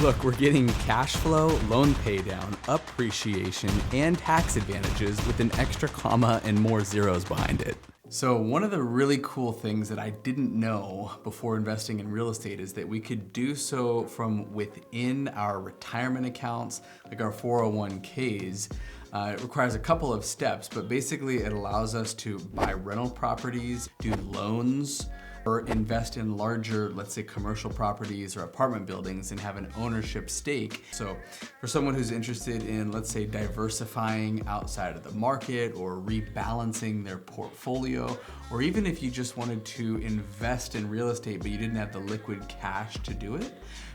Look, we're getting cash flow, loan paydown, appreciation, and tax advantages with an extra comma and more zeros behind it. So one of the really cool things that I didn't know before investing in real estate is that we could do so from within our retirement accounts, like our 401ks. It requires a couple of steps, but basically it allows us to buy rental properties, do loans, or invest in larger, let's say commercial properties or apartment buildings and have an ownership stake. So for someone who's interested in, let's say, diversifying outside of the market or rebalancing their portfolio, or even if you just wanted to invest in real estate but you didn't have the liquid cash to do it,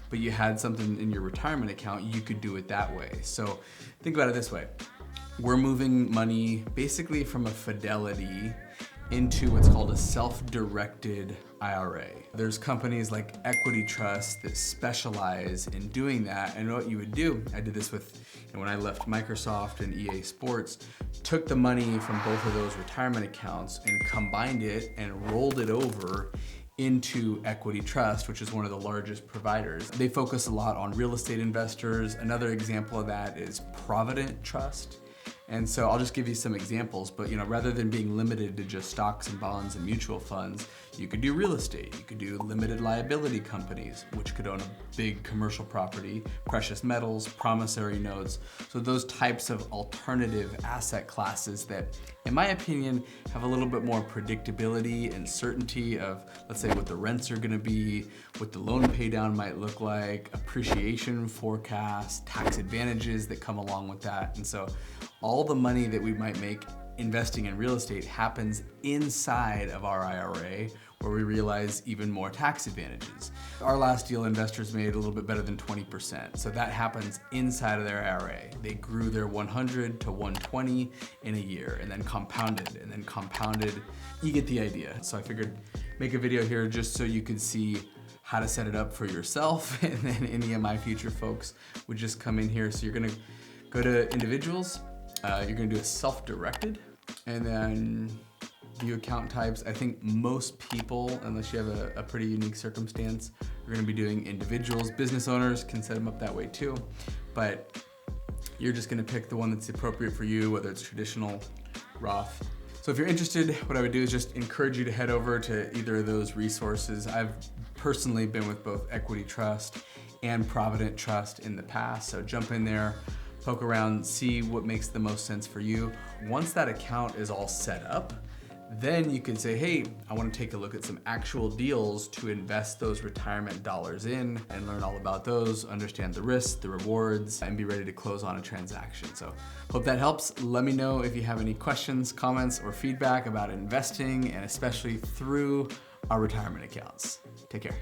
but you had something in your retirement account, you could do it that way. So think about it this way. We're moving money basically from a Fidelity into what's called a self-directed IRA. There's companies like Equity Trust that specialize in doing that. And what you would do, I did this with, when I left Microsoft and EA Sports, took the money from both of those retirement accounts and combined it and rolled it over into Equity Trust, which is one of the largest providers. They focus a lot on real estate investors. Another example of that is Provident Trust. And so I'll just give you some examples, but rather than being limited to just stocks and bonds and mutual funds, you could do real estate. You could do limited liability companies, which could own a big commercial property, precious metals, promissory notes. So those types of alternative asset classes that, in my opinion, have a little bit more predictability and certainty of, let's say, what the rents are gonna be, what the loan pay down might look like, appreciation forecasts, tax advantages that come along with that. And so all the money that we might make investing in real estate happens inside of our IRA, where we realize even more tax advantages. Our last deal, investors made a little bit better than 20%. So that happens inside of their IRA. They grew their 100 to 120 in a year and then compounded and then compounded. You get the idea. So I figured make a video here just so you could see how to set it up for yourself, and then any of my future folks would just come in here. So you're gonna go to individuals, you're gonna do a self-directed, and then view account types. I think most people, unless you have a pretty unique circumstance, are gonna be doing individuals. Business owners can set them up that way too, but you're just gonna pick the one that's appropriate for you, whether it's traditional, Roth. So if you're interested, what I would do is just encourage you to head over to either of those resources. I've personally been with both Equity Trust and Provident Trust in the past, so jump in there, poke around, see what makes the most sense for you. Once that account is all set up, then you can say, hey, I want to take a look at some actual deals to invest those retirement dollars in and learn all about those, understand the risks, the rewards, and be ready to close on a transaction. So hope that helps. Let me know if you have any questions, comments, or feedback about investing, and especially through our retirement accounts. Take care.